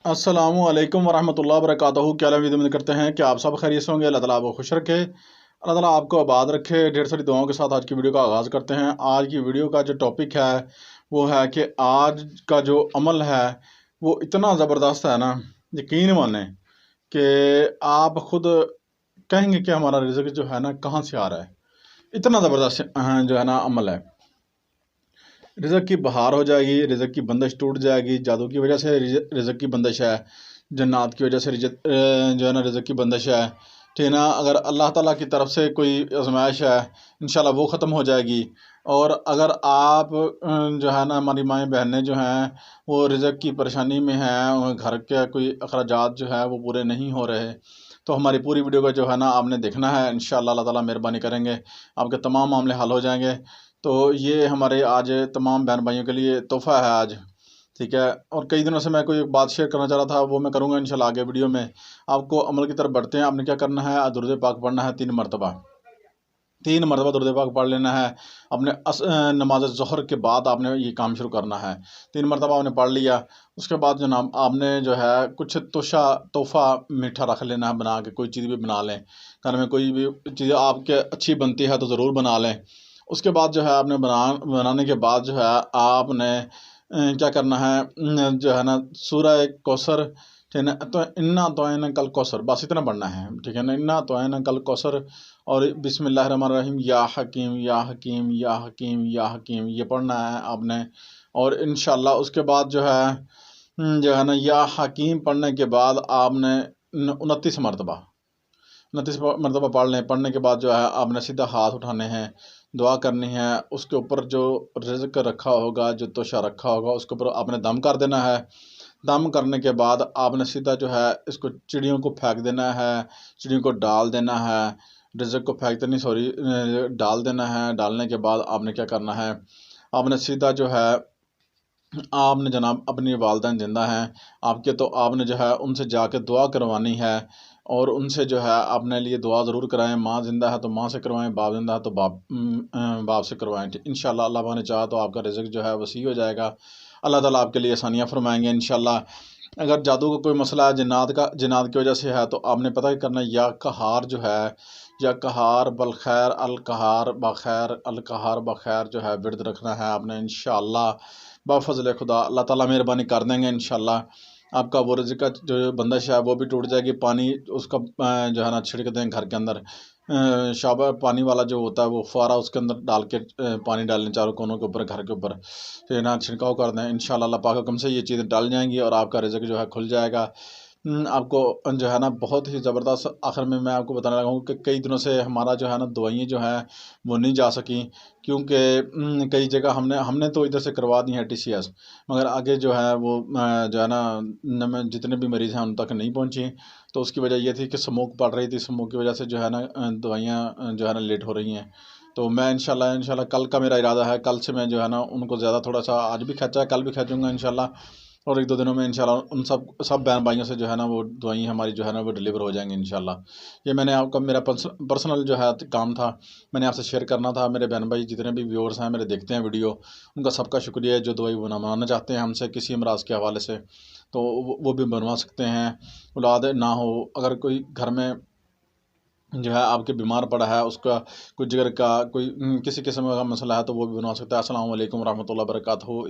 अस्सलामु अलैकुम वरहमतुल्लाहि वबरकातुहू। क्या उम्मीद करते हैं कि आप सब खैरियत से होंगे। अल्लाह ताला आपको खुश रखे, अल्लाह ताला आपको आबाद रखे। ढेर सारी दुआओं के साथ आज की वीडियो का आगाज़ करते हैं। आज की वीडियो का जो टॉपिक है वो है कि आज का जो अमल है वो इतना ज़बरदस्त है ना, यकीन माने कि आप खुद कहेंगे कि हमारा रिज़्क जो है ना कहाँ से आ रहा है। इतना ज़बरदस्त जो है ना अमल है। रिज़्क की बहार हो जाएगी, रिज़्क की बंदिश टूट जाएगी। जादू की वजह से रिज़्क की बंदिश है, जन्नात की वजह से जो है ना रिज़्क की बंदिश है। ठीक है ना। अगर अल्लाह ताला की तरफ से कोई आजमाइश है, इंशाल्लाह वो ख़त्म हो जाएगी। और अगर आप जो है ना, हमारी माएँ बहनें जो हैं वो रिज़्क की परेशानी में हैं, घर के कोई अखराजात जो है वो पूरे नहीं हो रहे, तो हमारी पूरी वीडियो का जो है ना आपने देखना है। इंशाल्लाह अल्लाह ताला मेहरबानी करेंगे, आपके तमाम मामले हल हो जाएंगे। तो ये हमारे आज तमाम बहन भाइयों के लिए तोहफ़ा है आज, ठीक है। और कई दिनों से मैं कोई एक बात शेयर करना चाह रहा था, वो मैं करूँगा इंशाल्लाह आगे वीडियो में। आपको अमल की तरफ बढ़ते हैं। आपने क्या करना है, दुरूद पाक पढ़ना है 3 मरतबा। 3 मरतबा दुरूद पाक पढ़ लेना है। अपने नमाज ज़ोहर के बाद आपने ये काम शुरू करना है। 3 मरतबा आपने पढ़ लिया, उसके बाद जनाब आपने जो है कुछ तोहफ़ा मीठा रख लेना है बना के। कोई चीज़ भी बना लें, घर में कोई भी चीज़ आपके अच्छी बनती है तो ज़रूर बना लें। उसके बाद जो है आपने बनाने के बाद जो है आपने क्या करना है, जो है ना सूरह कौसर, ठीक है ना, तो इन्ना तोयना कल कौसर, बस इतना पढ़ना है, ठीक है ना। इन्ना तोयना कल कौसर और बिस्मिल्लाहिर्रहमानिर्रहीम या हकीम या हकीम या हकीम या हकीम, ये पढ़ना है आपने। और इंशाल्लाह उसके बाद जो है ना या हकीम पढ़ने के बाद आपने 29 मरतबा 29 मरतबा पढ़ लें। पढ़ने के बाद जो है आपने सीधा हाथ उठाने हैं, दुआ करनी है। उसके ऊपर जो रिज़्क रखा होगा, जो तोशा रखा होगा, उसके ऊपर आपने दम कर देना है। दम करने के बाद आपने सीधा जो है इसको चिड़ियों को फेंक देना है, चिड़ियों को डाल देना है। रिज़्क को फेंकते नहीं, सॉरी, डाल देना है। डालने के बाद आपने क्या करना है, आपने सीधा जो है आपने जनाब अपनी वालदैन ज़िंदा हैं आपके, तो आपने जो है उनसे जाके दुआ करवानी है। और उनसे जो है अपने लिए दुआ ज़रूर कराएं। माँ ज़िंदा है तो माँ से करवाएं, बाप ज़िंदा है तो बाप से करवाएं। इंशाल्लाह अल्लाह पाक ने चाहा तो आपका रिज़्क जो है वसी हो जाएगा। अल्लाह ताला आपके लिए आसानियाँ फरमाएंगे इंशाल्लाह। अगर जादू का कोई मसला है, जिन्नात की वजह से है, तो आपने पता ही करना है या कहार जो है, या कहार बलखैर अल कहार बखैर अल कहार बखैर जो है विर्द रखना है आपने इंशाल्लाह। बाफ़ज़ल खुदा अल्लाह ताला मेहरबानी कर देंगे इंशाल्लाह। आपका वो रिज़्क का जो बंदिश है वो भी टूट जाएगी। पानी उसका जो है ना छिड़क दें घर के अंदर, शावर पानी वाला जो होता है वो फुआरा, उसके अंदर डाल के पानी डाल लें चारों कोनों के ऊपर, घर के ऊपर, फिर ना छिड़काव कर दें। इंशाल्लाह अल्लाह पाक के हुक्म से ये चीज़ें डल जाएंगी और आपका रिज़्क जो है खुल जाएगा। आपको जो है ना बहुत ही ज़बरदस्त। आखिर में मैं आपको बताने लगा हूँ कि कई दिनों से हमारा जो है ना दवाइयाँ जो हैं वो नहीं जा सकी, क्योंकि कई जगह हमने तो इधर से करवा दी है TCS, मगर आगे जो है वो जो है ना जितने भी मरीज़ हैं उन तक नहीं पहुँची। तो उसकी वजह ये थी कि स्मोक पड़ रही थी, स्मोक की वजह से जो है ना दवाइयाँ जो है ना लेट हो रही हैं। तो मैं इंशाल्लाह कल का मेरा इरादा है, कल से मैं जो है ना उनको ज़्यादा थोड़ा सा, आज भी खर्चा है, कल भी खर्चूँगा इंशाल्लाह। और 1-2 दिनों में इंशाल्लाह उन सब बहन भाइयों से जो है ना वो दवाइयाँ हमारी जो है ना वो डिलीवर हो जाएंगी इंशाल्लाह। ये मैंने आपका मेरा पर्सनल जो है काम था, मैंने आपसे शेयर करना था। मेरे बहन भाई जितने भी व्यूअर्स हैं मेरे देखते हैं वीडियो, उनका सबका शुक्रिया है। जो दवाई बनवाना चाहते हैं हमसे किसी अमराज के हवाले से, तो वो भी बनवा सकते हैं। औलाद ना हो, अगर कोई घर में जो है आपके बीमार पड़ा है, उसका कोई जिगर का कोई किसी किस्म का मसला है, तो वो भी बनवा सकता है। अस्सलाम वालेकुम रहमतुल्लाहि व बरकातहू।